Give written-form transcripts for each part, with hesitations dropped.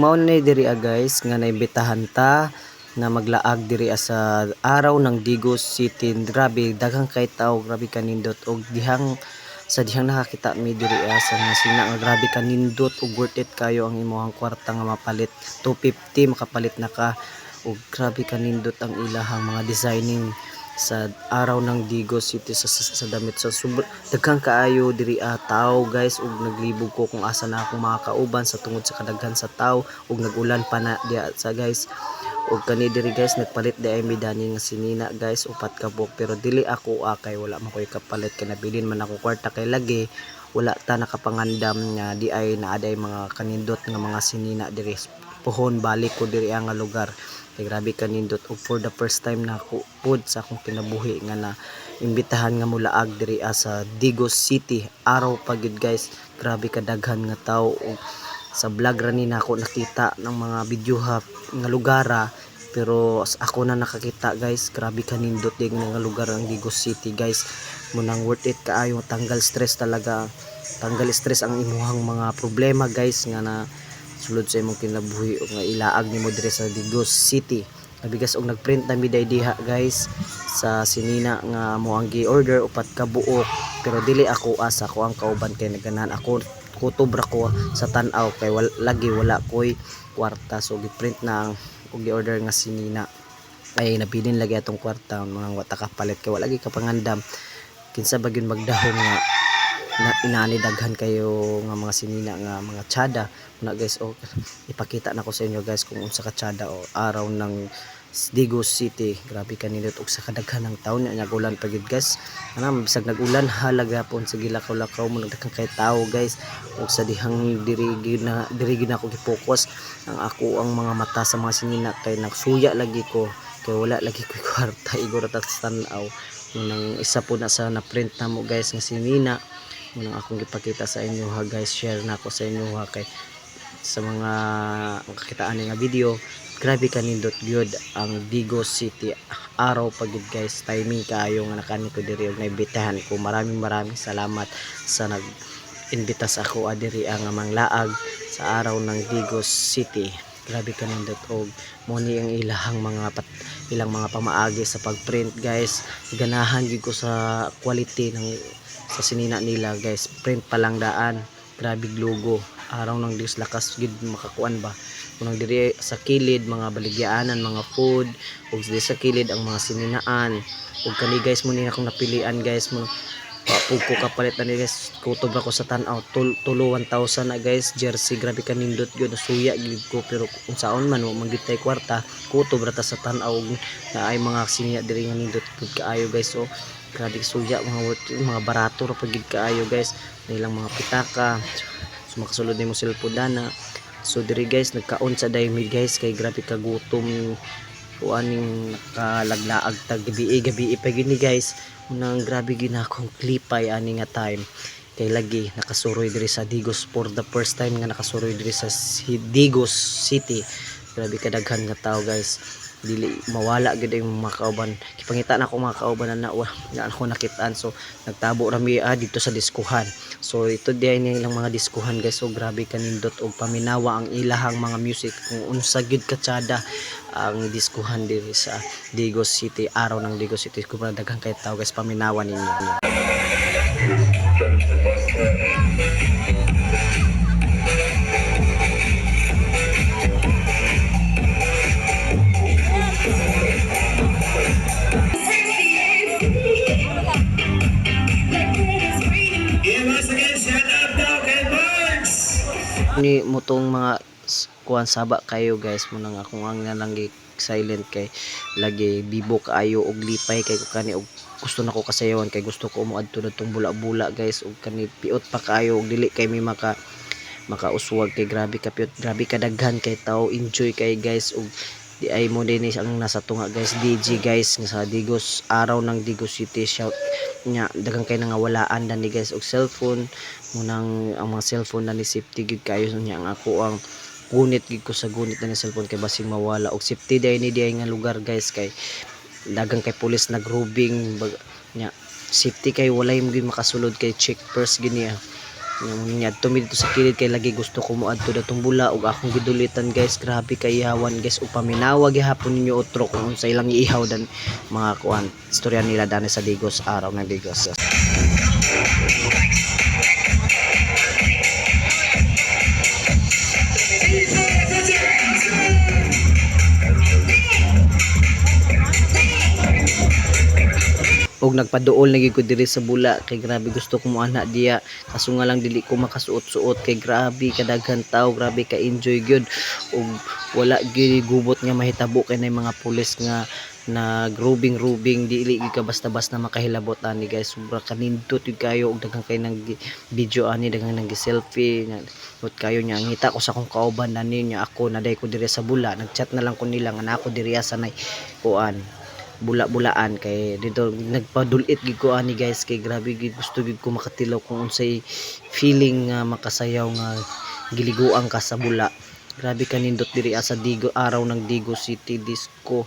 mao ni diri guys nga naimbitahan ta na maglaag diri sa araw ng Digos City. Grabe daghang kay tawo, grabe kanindot og dihang nakakita mi diri sa mga sina nga grabe kanindot ug worth it kayo ang imong kwarta nga mapalit 250 makapalit na ka ug grabe kanindot ang ilahang mga designing sa araw ng Digos City sa damit sa daghang kaayo diri tao guys ug naglibog ko kung asa na akong makakauban sa tungod sa kadaghan sa tao ug nagulan pa na diya sa guys ug kani diri guys nagpalit di ay midani nga sinina guys upat ka buok pero dili ako kay wala man koy kapalit kay nabilin man ako kwarta kay lagi wala ta nakapangandam nga di ay naaday mga kanindot nga mga sinina diri puhon balik ko diri nga lugar. Kay grabe kanindot ug for the first time na ako pud sa akong kinabuhi nga na imbitahan nga mulaag diri sa Digos City araw pa gyud guys. Grabe kadaghan nga tawo ug sa vlog ra ni nako nakita ng mga video nga lugara pero ako na nakakita guys. Grabe kanindot din nga lugar ang Digos City guys. Munang worth it kaayo, tanggal stress talaga. Tanggal stress ang imuhang mga problema guys nga na sulod sa imong kinabuhi o nga ilaag nimo dire sa Digos City. Nabigas og nagprint na miday diha guys sa sinina nga mo ang gi-order upat ka buok pero dili ako asa ko ang kauban kay naganan ako kutobra ko sa tan-aw kay wala koy kwarta so gi-print na ang og gi-order nga sinina ay nabilin lagi atong kwarta mga wata ka palit kay wala gi ka pangandam kinsa ba gyud magdahom nga na inani daghan kayo nga mga sinina nga mga tsada na guys ipakita na ko sa inyo guys kung unsa ka tsada araw ng Digos City. Grabe kanindot og sa kadaghan ng taon nya gulan pa gyud guys ana bisag nagulan halaga pon sa gilakaw-lakaw mo nagdaghang kay tawo guys ug sa dihang diri na ako gi-focus ang ako ang mga mata sa mga sinina kay nagsuya lagi ko kay wala lagi ko kwarta igor ta tan-aw nang isa po na sa na print na mo guys nga sinina munang akong gipakita sa inyo guys. Share na ako sa inyo kay sa mga kakitaan nga video. Grabe kanindot gyud ang Digos City araw pa gyud guys. Timing kaayo nga nakani ko diri og naibitahan ko. Maraming salamat sa nag-imbita sa ako diri ang manglaag sa araw ng Digos City. Grabe kanindot og mo ni ang ilang mga pamaagi sa pagprint guys. Ganahan gyud ko sa quality ng sa sinina nila guys. Print pa lang daan, grabe logo araw ng Dios lakas gid makakuan ba kunang diri sa kilid mga baligyaanan mga food ug diri sa kilid ang mga sininaan ug kani guys mo ni akong napilian guys mo pug ko kapalit na ni guys kutob ako sa tan-aw tulo 1,000 na guys jersey. Grabe kanindot gyud suya gyud ko pero kung saon man mo magitay kwarta kutob ra ta sa tan-aw na ay mga sinina diri nga nindot pud kaayo guys. So grabe suya mga barato ra pagid kaayo guys nilang mga pitaka so makasulod nimo cellphone dana. So diri guys nagkaon sa daymi guys kay grabe kagutom kuaning nakalaglaag tag gabi pa gini guys nang grabe ginakong klipay ani nga time kay lagi nakasuroy diri sa Digos for the first time nga nakasuroy diri sa Digos City. Grabe kadaghan nga tao guys dili mawala gid ang mga kauban kipangita na ako mga kauban na ako nakitaan so nagtabo rami dito sa diskuhan. So ito diay nilang mga diskuhan guys. So grabe kanindot og paminawa ang ilahang mga music kung unsa gyud katsada ang diskuhan diri sa Digos City araw ng Digos City. Kung daghang kay tao guys paminawa ninyo. Ni mutong mga kuan saba kayo guys mo nang akong ang lang silent kay lagi bibo kaayo og lipay kay ko kani og gusto nako kasayawan kay gusto ko mo adto natong bula-bula guys og kani piot pa kaayo og dili kay mi makauswag kay grabe ka piot grabe kadaghan kay tao enjoy kay guys og di ay mo din ang nasa tunga guys DJ guys nga sa Digos araw ng Digos City. Shout nya daghang kay nangawalaan dan ni guys og cellphone munang ang mga cellphone na ni safety gid kayo nya ang ako ang gunit gid ko sa gunit na ni cellphone kay basing mawala og safety day ni nga lugar guys kay daghang kay pulis nagrubing nya safety kay walay mo gid makasulod kay check first gid niya Yung niya tumi dito sa kilid kay lagi gusto ko mo adto datong bula ug akong gidulitan guys, grabe kay ihawan guys, ug paminawa gihapon ninyo utro kung unsa ilang iihaw dan mga kuan istorya nila dani sa Digos, araw ng Digos. Og nagpaduol lagi ko diri sa bula kay grabe gusto ko mo ana diya, kaso nga lang dili ko makasuot-suot kay grabe kadaghan tao, grabe ka enjoy gyud og wala gyud gubot nga mahitabo kay nay mga pulis nga nagrubing-rubing, dili gyud ka basta-basta makahilabot ani guys. Sobra kanindot gyud kayo og daghang kay nag video ani, daghang nag selfie ngot kayo nya ngita ko sa akong kauban ani nya ako naday ko diri sa bula, nagchat na lang ko nila nga ako diri sa nay kuan bula-bulaan kay dito nagpadulit gid ko ani guys, kay grabe gid gusto gid ko makatilaw kung unsay feeling nga makasayaw nga giliguan ka sa bula. Grabe kanindot diri sa Digo, araw ng Digos City disco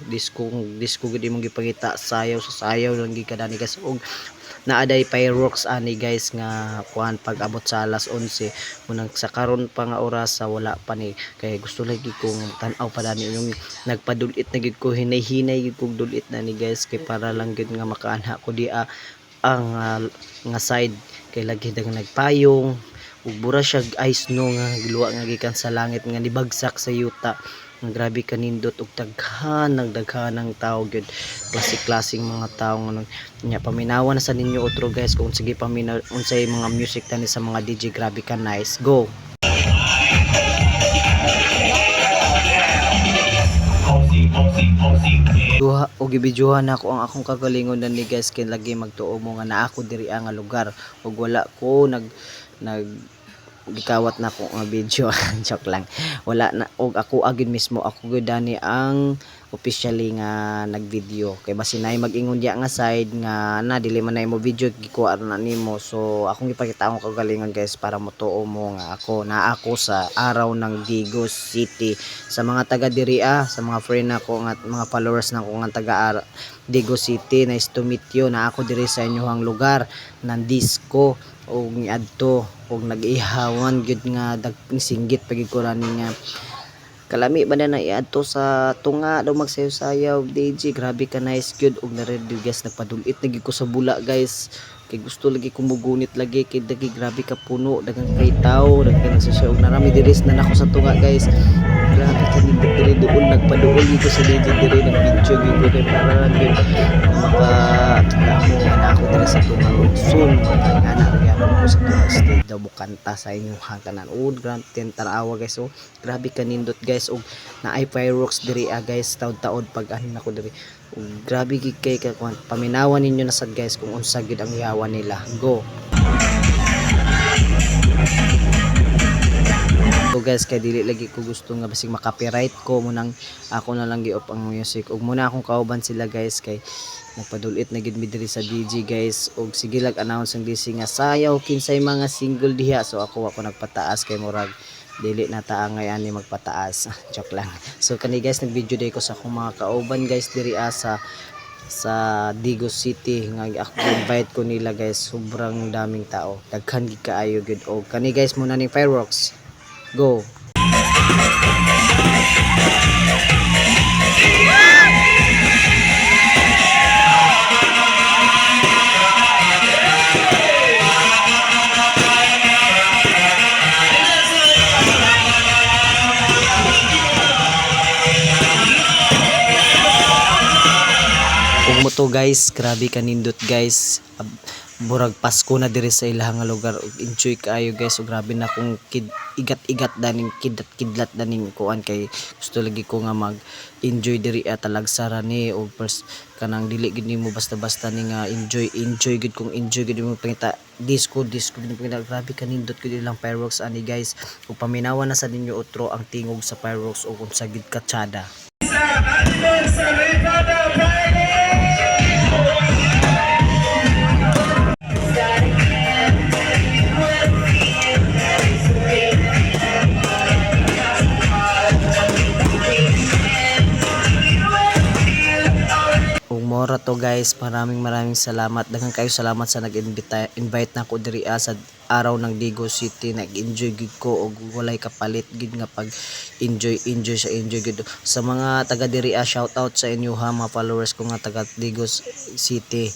gid imong gipakita, sayaw sa sayaw lang gid kadani guys. Og naaday fireworks ani guys nga kuan pag abot sa alas 11 munang sa karon pa nga oras sa wala pa ni, kay gusto lagi kong tan-aw pa dani yung nagpadulit na gid ko, hinay-hinay gid kog dulit na ni guys, kay para lang gid nga makaanha ko di ang nga side kay lagi dang nagpayong ug bura siya ice no nga giluwa nga gikan sa langit nga nibagsak sa yuta. Grabe kanindot og daghan ng tao gyud, klaseng mga tao nga nya paminawan na sa ninyo outro guys kung sige paminaw unsay mga music tani sa mga DJ, grabe ka nice. Go. Duha og gibidyohan ako ang akong kagalingon ni guys, kay lagi magtuo mo nga naa ako diri nga lugar ug wala ko nag gikawat na ko nga video. Joke lang, wala na og ako agin mismo ako gud dani ang officially nga nagvideo, kay basin nay mag-ingon diya nga side nga na dili man nay mo video gikuha na nimo, so akong ipakita akong kagalingon guys para motuo mo nga ako sa araw ng Digos City. Sa mga taga diri sa mga friend nako nga mga followers nako nga taga Digos City, nice to meet you, na ako diri sa inyohang lugar ng disco og niadto og nag-ihawan gyud nga singgit pagid ko rani nga kalami ba na iadto sa tunga daw magsayaw-sayaw DJ, grabe ka nice gyud. Og na-ready guys, nagpadulit lagi ko sa bula guys, kay gusto lagi kong mugunit lagi kay dagi grabe ka puno, daghang kay tao, daghang nagsasyaw og narami diris na nako sa tunga guys. Grabe ka nindot diri doon, nagpaduol dito sa DJ diri, nag-video gyud ko kay para lang gyud makakita mo na ako diri sa tunga soon ana gyapon ko sa tunga stage daw bukanta sa inyong hatanan. Grand tanawa guys, oh grabe ka nindot guys. Og naay fireworks diri guys taud-taud pag ahin ako diri. Grabe gid kay paminawan ninyo na sad guys kung unsa gid ang yawan nila. Go. So guys, kay dili lagi ko gusto nga basig makapiright ko munang ako na lang gi-off ang music ug muna akong kauban sila guys, kay nagpadulit na gid mi diri sa DJ guys. Og sige lag announce ang DC nga sayaw kinsay mga single diha, so ako nagpataas kay murag dili na taangay ani magpataas. Joke lang. So kani guys, nag-video day ko sa akong mga kauban guys diri sa Digos City nga ako invite ko nila guys, sobrang daming tao, daghan gid kaayo gid. Og kani guys muna ning fireworks. Go. Ug mo to guys, grabe kanindot guys. Burag Pasko na diri sa ilahang lugar ug enjoy kaayo guys. Ug grabe na kung igat-igat daning kidlat daning kuan, kay gusto lagi ko nga mag-enjoy diri talagsara ni ug first kanang dili gid nimo basta-basta ni nga enjoy gid kung enjoy gid mo pangita disco gid pangita. Grabe kanindot gid ilang fireworks ani guys. Ug paminawan na sa ninyo utro ang tingog sa fireworks ug unsa gid katsada. Maura to guys, maraming salamat. Daghang kayo salamat sa nag-invite na ko diri sa araw ng Digos City. Nag-enjoy gid ko og walay kapalit gid nga pag enjoy gid. Sa mga taga diri shout out sa inyo ha, mga followers ko nga taga Digos City.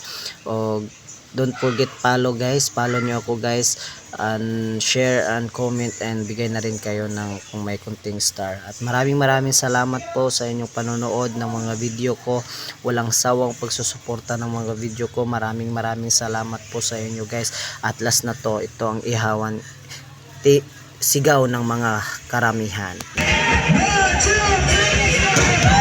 Og don't forget follow guys, follow nyo ako guys, and share and comment and bigay na rin kayo ng kung may kunting star. At maraming salamat po sa inyong panonood ng mga video ko, walang sawang pagsusuporta ng mga video ko. Maraming salamat po sa inyo guys. At last na to, ito ang ihawan sigaw ng mga karamihan. 1, 2, 3,